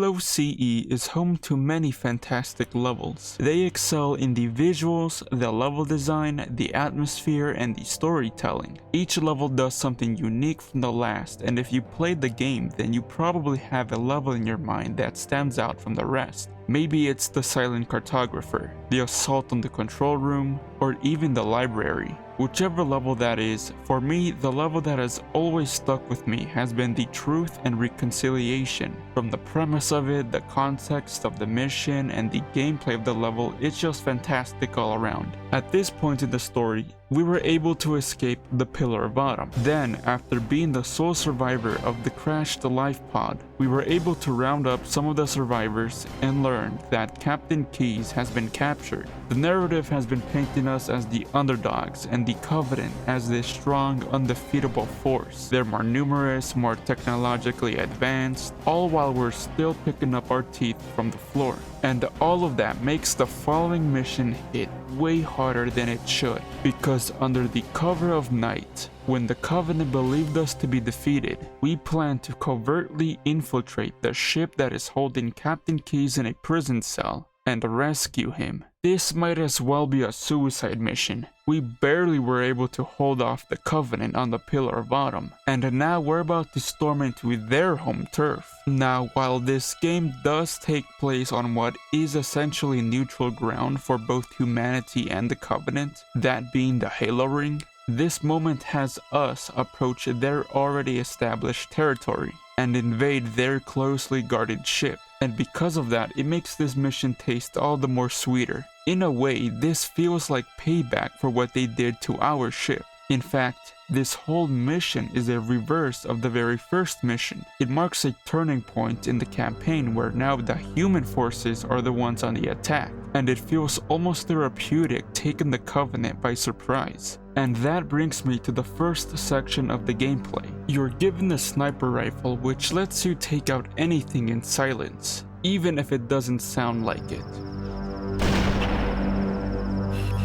Halo CE is home to many fantastic levels. They excel in the visuals, the level design, the atmosphere, and the storytelling. Each level does something unique from the last, and if you played the game, then you probably have a level in your mind that stands out from the rest. Maybe it's the silent cartographer, the assault on the control room, or even the library. Whichever level that is, for me, the level that has always stuck with me has been the truth and reconciliation. From the premise of it, the context of the mission, and the gameplay of the level, it's just fantastic all around. At this point in the story, we were able to escape the Pillar of Autumn. Then, after being the sole survivor of the crashed life pod, we were able to round up some of the survivors and learned that Captain Keyes has been captured. The narrative has been painting us as the underdogs and the Covenant as this strong, undefeatable force. They're more numerous, more technologically advanced, all while we're still picking up our teeth from the floor. And all of that makes the following mission hit way harder than it should, because under the cover of night, when the Covenant believed us to be defeated, we planned to covertly infiltrate the ship that is holding Captain Keyes in a prison cell and rescue him. This might as well be a suicide mission. We barely were able to hold off the Covenant on the Pillar of Autumn, and now we're about to storm into their home turf. Now, while this game does take place on what is essentially neutral ground for both humanity and the Covenant, that being the Halo Ring, this moment has us approach their already established territory and invade their closely guarded ship. And because of that, it makes this mission taste all the more sweeter. In a way, this feels like payback for what they did to our ship. In fact, this whole mission is a reverse of the very first mission. It marks a turning point in the campaign where now the human forces are the ones on the attack, and it feels almost therapeutic taking the Covenant by surprise. And that brings me to the first section of the gameplay. You're given a sniper rifle which lets you take out anything in silence, even if it doesn't sound like it.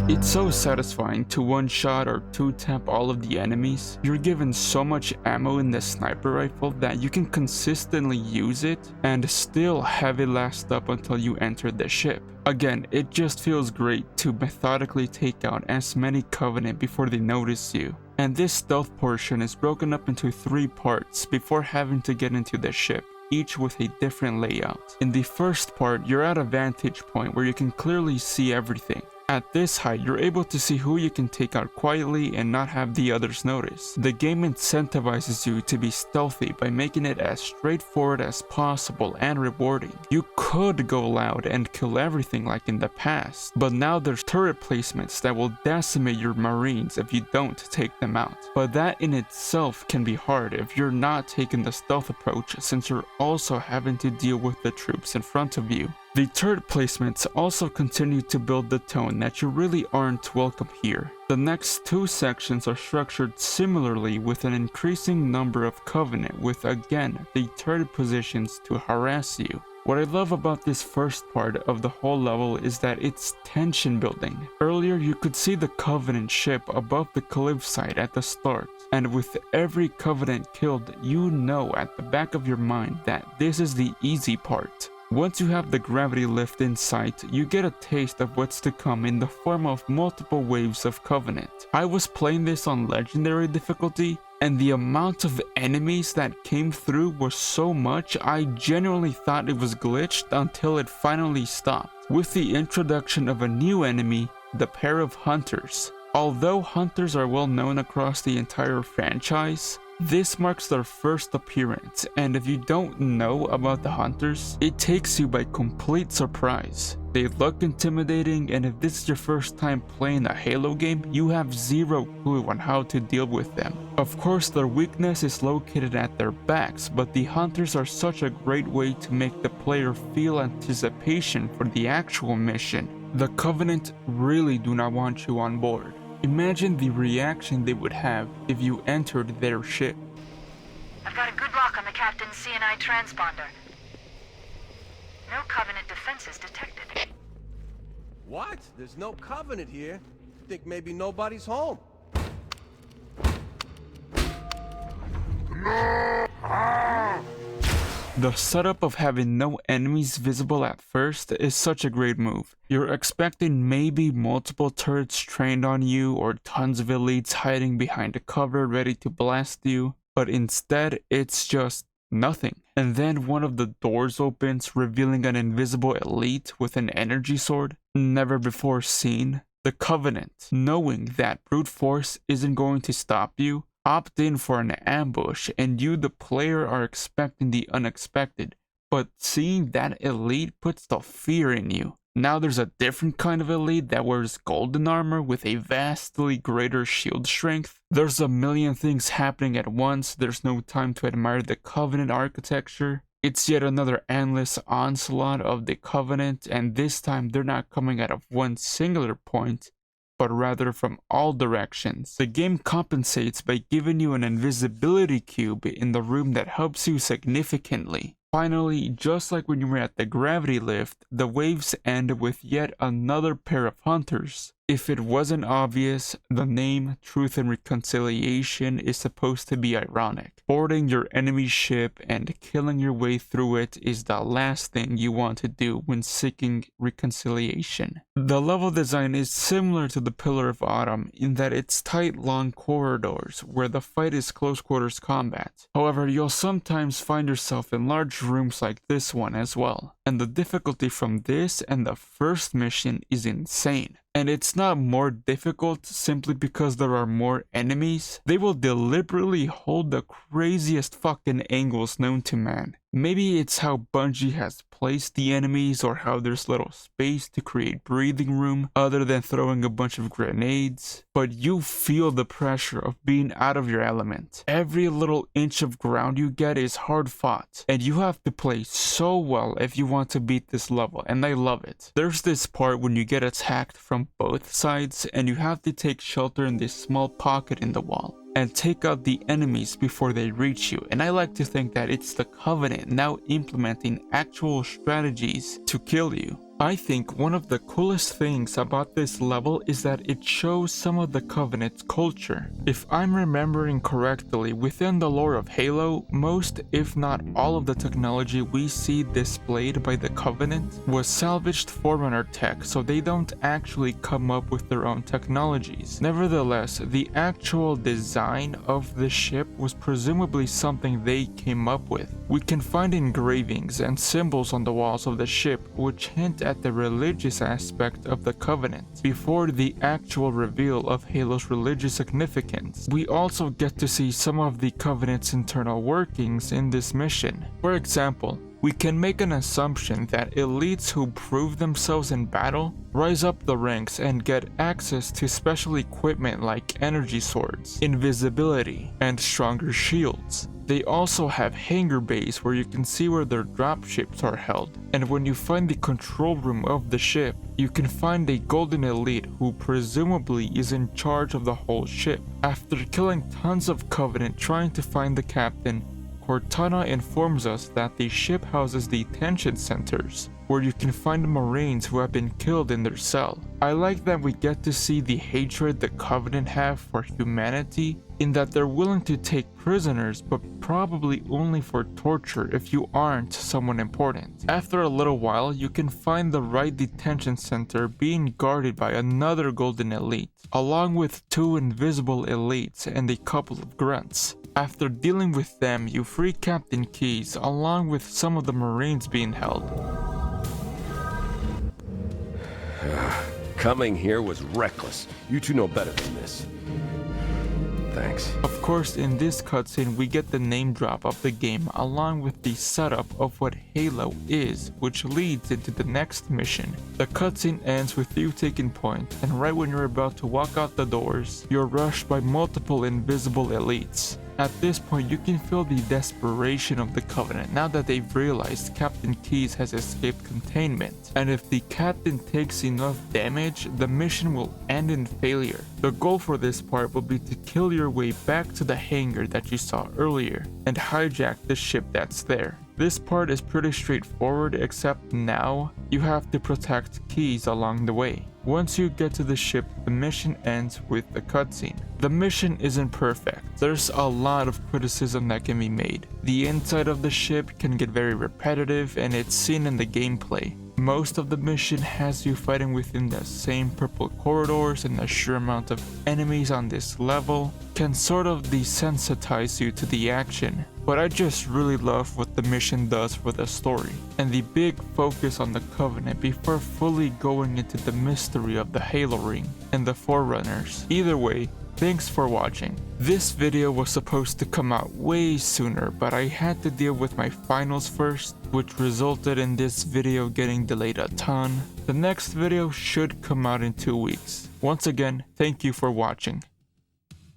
It's so satisfying to one-shot or two-tap all of the enemies. You're given so much ammo in the sniper rifle that you can consistently use it and still have it last up until you enter the ship. Again, it just feels great to methodically take out as many Covenant before they notice you. And this stealth portion is broken up into 3 parts before having to get into the ship, each with a different layout. In the first part, you're at a vantage point where you can clearly see everything. At this height, you're able to see who you can take out quietly and not have the others notice. The game incentivizes you to be stealthy by making it as straightforward as possible and rewarding. You could go loud and kill everything like in the past, but now there's turret placements that will decimate your marines if you don't take them out. But that in itself can be hard if you're not taking the stealth approach, since you're also having to deal with the troops in front of you. The turret placements also continue to build the tone that you really aren't welcome here. The next 2 sections are structured similarly with an increasing number of Covenant with again the turret positions to harass you. What I love about this first part of the whole level is that it's tension building. Earlier you could see the Covenant ship above the cliffside at the start, and with every Covenant killed, you know at the back of your mind that this is the easy part. Once you have the gravity lift in sight, you get a taste of what's to come in the form of multiple waves of Covenant. I was playing this on legendary difficulty, and the amount of enemies that came through was so much I genuinely thought it was glitched until it finally stopped. With the introduction of a new enemy, the pair of Hunters. Although Hunters are well known across the entire franchise, this marks their first appearance, and if you don't know about the Hunters, it takes you by complete surprise. They look intimidating, and if this is your first time playing a Halo game, you have zero clue on how to deal with them. Of course, their weakness is located at their backs, but the Hunters are such a great way to make the player feel anticipation for the actual mission. The Covenant really do not want you on board. Imagine the reaction they would have if you entered their ship. I've got a good lock on the Captain's CNI transponder. No Covenant defenses detected. What? There's no Covenant here. Think maybe nobody's home. The setup of having no enemies visible at first is such a great move. You're expecting maybe multiple turrets trained on you or tons of elites hiding behind a cover ready to blast you, but instead it's just nothing. And then one of the doors opens, revealing an invisible elite with an energy sword, never before seen. The Covenant, knowing that brute force isn't going to stop you, opt in for an ambush, and you, the player, are expecting the unexpected. But seeing that elite puts the fear in you. Now there's a different kind of elite that wears golden armor with a vastly greater shield strength. There's a million things happening at once. There's no time to admire the Covenant architecture. It's yet another endless onslaught of the Covenant, and this time they're not coming out of one singular point, but rather from all directions. The game compensates by giving you an invisibility cube in the room that helps you significantly. Finally, just like when you were at the gravity lift, the waves end with yet another pair of hunters. If it wasn't obvious, the name Truth and Reconciliation is supposed to be ironic. Boarding your enemy's ship and killing your way through it is the last thing you want to do when seeking reconciliation. The level design is similar to the Pillar of Autumn in that it's tight, long corridors where the fight is close quarters combat. However, you'll sometimes find yourself in large rooms like this one as well, and the difficulty from this and the first mission is insane. And it's not more difficult simply because there are more enemies. They will deliberately hold the craziest fucking angles known to man. Maybe it's how Bungie has placed the enemies, or how there's little space to create breathing room other than throwing a bunch of grenades, but you feel the pressure of being out of your element. Every little inch of ground you get is hard fought, and you have to play so well if you want to beat this level, and I love it. There's this part when you get attacked from both sides and you have to take shelter in this small pocket in the wall and take out the enemies before they reach you, and I like to think that it's the Covenant now implementing actual strategies to kill you. I think one of the coolest things about this level is that it shows some of the Covenant's culture. If I'm remembering correctly, within the lore of Halo, most if not all of the technology we see displayed by the Covenant was salvaged Forerunner tech, so they don't actually come up with their own technologies. Nevertheless, the actual design of the ship was presumably something they came up with. We can find engravings and symbols on the walls of the ship which hint at the religious aspect of the Covenant before the actual reveal of Halo's religious significance. We also get to see some of the Covenant's internal workings in this mission. For example, we can make an assumption that elites who prove themselves in battle rise up the ranks and get access to special equipment like energy swords, invisibility, and stronger shields. They also have hangar bays where you can see where their dropships are held, and when you find the control room of the ship, you can find a golden elite who presumably is in charge of the whole ship. After killing tons of Covenant trying to find the captain, Cortana informs us that the ship houses detention centers, where you can find Marines who have been killed in their cell. I like that we get to see the hatred the Covenant have for humanity, in that they're willing to take prisoners, but probably only for torture if you aren't someone important. After a little while, you can find the right detention center being guarded by another golden elite, along with two invisible elites and a couple of grunts. After dealing with them, you free Captain Keyes along with some of the Marines being held. Coming here was reckless. You two know better than this. Thanks. Of course, in this cutscene we get the name drop of the game along with the setup of what Halo is, which leads into the next mission. The cutscene ends with you taking point, and right when you're about to walk out the doors, you're rushed by multiple invisible elites. At this point, you can feel the desperation of the Covenant now that they've realized Captain Keyes has escaped containment, and if the captain takes enough damage, the mission will end in failure. The goal for this part will be to kill your way back to the hangar that you saw earlier and hijack the ship that's there. This part is pretty straightforward, except now you have to protect keys along the way. Once you get to the ship, the mission ends with a cutscene. The mission isn't perfect. There's a lot of criticism that can be made. The inside of the ship can get very repetitive, and it's seen in the gameplay. Most of the mission has you fighting within the same purple corridors, and the sheer amount of enemies on this level can sort of desensitize you to the action. But I just really love what the mission does for the story, and the big focus on the Covenant before fully going into the mystery of the Halo Ring and the Forerunners. Either way, thanks for watching. This video was supposed to come out way sooner, but I had to deal with my finals first, which resulted in this video getting delayed a ton. The next video should come out in 2 weeks. Once again, thank you for watching.